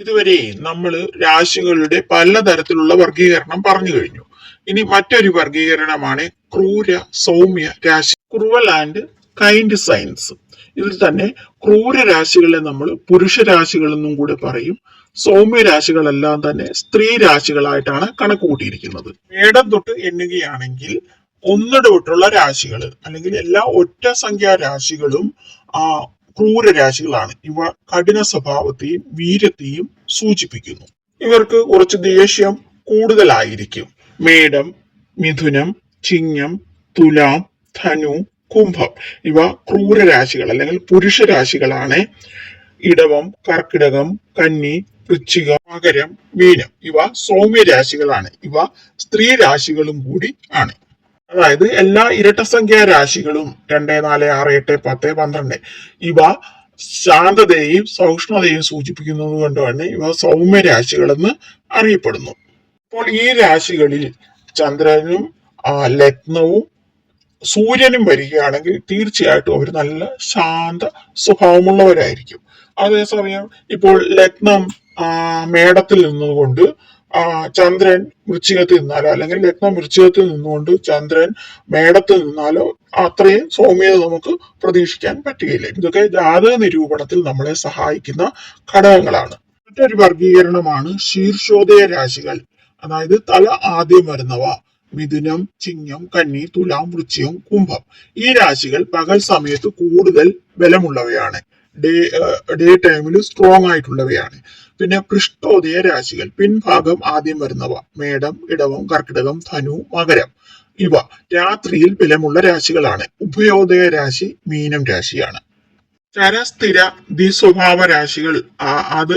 ഇതുവരെ നമ്മൾ രാശികളുടെ പലതരത്തിലുള്ള വർഗീകരണം പറഞ്ഞു കഴിഞ്ഞു. ഇനി മറ്റൊരു വർഗീകരണമാണ് ക്രൂര സൗമ്യ രാശി, ക്രൂവൽ ആൻഡ് കൈൻഡ് സൈൻസ്. ഇതിൽ തന്നെ ക്രൂര രാശികളെ നമ്മൾ പുരുഷ രാശികൾ എന്നും കൂടെ പറയും. സൗമ്യ രാശികളെല്ലാം തന്നെ സ്ത്രീ രാശികളായിട്ടാണ് കണക്ക് കൂട്ടിയിരിക്കുന്നത്. മേടം തൊട്ട് എണ്ണുകയാണെങ്കിൽ ഒന്നിടവിട്ടുള്ള രാശികൾ അല്ലെങ്കിൽ എല്ലാ ഒറ്റ സംഖ്യാ രാശികളും ക്രൂര രാശികളാണ്. ഇവ കഠിന സ്വഭാവത്തെയും വീര്യത്തെയും സൂചിപ്പിക്കുന്നു. ഇവർക്ക് കുറച്ച് ദേഷ്യം കൂടുതലായിരിക്കും. മേടം, മിഥുനം, ചിങ്ങം, തുലാം, ധനു, കുംഭം ഇവ ക്രൂര രാശികൾ അല്ലെങ്കിൽ പുരുഷ രാശികളാണ്. ഇടവം, കർക്കിടകം, കന്നി, വൃശ്ചികം, മകരം, മീനം ഇവ സൗമ്യ രാശികളാണ്. ഇവ സ്ത്രീ രാശികളും കൂടി ആണ്. അതായത് എല്ലാ ഇരട്ടസംഖ്യാ രാശികളും 2, 4, 6, 8, 10, 12 ഇവ ശാന്തതയെയും സൗഷ്ണതയെയും സൂചിപ്പിക്കുന്നത് കൊണ്ട് തന്നെ ഇവ സൗമ്യ രാശികളെന്ന് അറിയപ്പെടുന്നു. അപ്പോൾ ഈ രാശികളിൽ ചന്ദ്രനും ലഗ്നവും സൂര്യനും വരികയാണെങ്കിൽ തീർച്ചയായിട്ടും അവർ നല്ല ശാന്ത സ്വഭാവമുള്ളവരായിരിക്കും. അതേസമയം ഇപ്പോൾ ലഗ്നം മേടത്തിൽ നിന്നുകൊണ്ട് ചന്ദ്രൻ വൃശ്ചികത്തിൽ നിന്നാലോ അല്ലെങ്കിൽ ലഗ്നം വൃശ്ചികത്തിൽ നിന്നുകൊണ്ട് ചന്ദ്രൻ മേടത്തിൽ നിന്നാലോ അത്രയും സൗമ്യത നമുക്ക് പ്രതീക്ഷിക്കാൻ പറ്റുകയില്ല. ഇതൊക്കെ ജാതക നിരൂപണത്തിൽ നമ്മളെ സഹായിക്കുന്ന ഘടകങ്ങളാണ്. മറ്റൊരു വർഗീകരണമാണ് ശീർഷോദയ രാശികൾ. അതായത് തല ആദ്യം വരുന്നവ മിഥുനം, ചിങ്ങം, കന്നി, തുലാം, വൃശ്ചികം, കുംഭം. ഈ രാശികൾ പകൽ സമയത്ത് കൂടുതൽ ബലമുള്ളവയാണ്. ഡേ ടൈമിൽ സ്ട്രോങ് ആയിട്ടുള്ളവയാണ്. പിന്നെ പൃഷ്ഠോദയ രാശികൾ പിൻഭാഗം ആദ്യം വരുന്നവ മേടം, ഇടവം, കർക്കിടകം, ധനു, മകരം ഇവ രാത്രിയിൽ ബലമുള്ള രാശികളാണ്. ഉഭയോദയ രാശി മീനം രാശിയാണ്. ചരസ്ഥിര ദ്വിസ്വഭാവ രാശികൾ അത്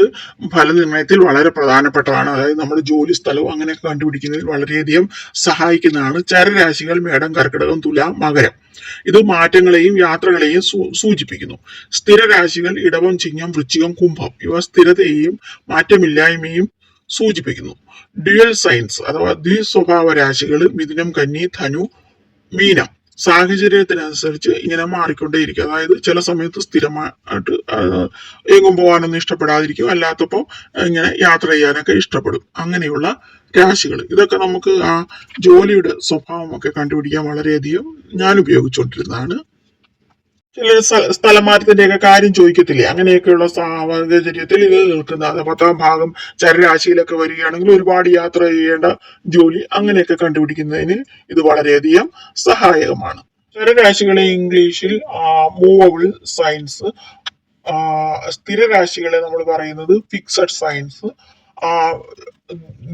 ഫലനിർണ്ണയത്തിൽ വളരെ പ്രധാനപ്പെട്ടതാണ്. അതായത് നമ്മുടെ ജോലി സ്ഥലവും അങ്ങനെയൊക്കെ കണ്ടുപിടിക്കുന്നതിൽ വളരെയധികം സഹായിക്കുന്നതാണ്. ചരരാശികൾ മേടം, കർക്കിടകം, തുലാം, മകരം ഇത് മാറ്റങ്ങളെയും യാത്രകളെയും സൂചിപ്പിക്കുന്നു. സ്ഥിരരാശികൾ ഇടവം, ചിങ്ങം, വൃശ്ചികം, കുംഭം ഇവ സ്ഥിരതയെയും മാറ്റമില്ലായ്മയും സൂചിപ്പിക്കുന്നു. ഡ്യുവൽ സൈൻസ് അഥവാ ദ്വിസ്വഭാവ രാശികൾ മിഥുനം, കന്നി, ധനു, മീനം സാഹചര്യത്തിനനുസരിച്ച് ഇങ്ങനെ മാറിക്കൊണ്ടേയിരിക്കും. അതായത് ചില സമയത്ത് സ്ഥിരമായിട്ട് എങ്ങും പോകാനൊന്നും ഇഷ്ടപ്പെടാതിരിക്കും, അല്ലാത്തപ്പോൾ ഇങ്ങനെ യാത്ര ചെയ്യാനൊക്കെ ഇഷ്ടപ്പെടും. അങ്ങനെയുള്ള രാശികൾ ഇതൊക്കെ നമുക്ക് ആ ജോലിയുടെ സ്വഭാവമൊക്കെ കണ്ടുപിടിക്കാൻ വളരെയധികം ഞാൻ ഉപയോഗിച്ചുകൊണ്ടിരുന്നതാണ്. ചില സ്ഥലമാറ്റത്തിന്റെയൊക്കെ കാര്യം ചോദിക്കത്തില്ലേ, അങ്ങനെയൊക്കെയുള്ള സാഹചര്യത്തിൽ ഇത് നിൽക്കുന്ന 10ാം ഭാഗം ചരരാശിയിലൊക്കെ വരികയാണെങ്കിൽ ഒരുപാട് യാത്ര ചെയ്യേണ്ട ജോലി അങ്ങനെയൊക്കെ കണ്ടുപിടിക്കുന്നതിന് ഇത് വളരെയധികം സഹായകമാണ്. ചരരാശികളെ ഇംഗ്ലീഷിൽ മൂവബിൾ സൈൻസ്, സ്ഥിരരാശികളെ നമ്മൾ പറയുന്നത് ഫിക്സഡ് സയൻസ്,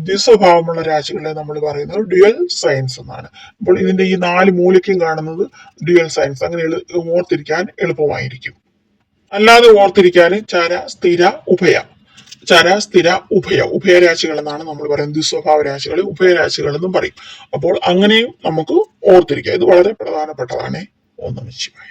ദ്വിസ്വഭാവമുള്ള രാശികളെ നമ്മൾ പറയുന്നത് ഡ്യുവൽ സയൻസ് എന്നാണ്. അപ്പോൾ ഇതിന്റെ ഈ 4 മൂലയ്ക്കും കാണുന്നത് ഡ്യുവൽ സയൻസ്. അങ്ങനെ ഓർത്തിരിക്കാൻ എളുപ്പമായിരിക്കും. അല്ലാതെ ഓർത്തിരിക്കാൻ ചര സ്ഥിര ഉഭയ ഉഭയരാശികൾ എന്നാണ് നമ്മൾ പറയുന്നത്. ദ്വിസ്വഭാവ രാശികളെ ഉഭയരാശികൾ എന്നും പറയും. അപ്പോൾ അങ്ങനെയും നമുക്ക് ഓർത്തിരിക്കാം. ഇത് വളരെ പ്രധാനപ്പെട്ടതാണ്. ഓം നമഃ ശിവായ.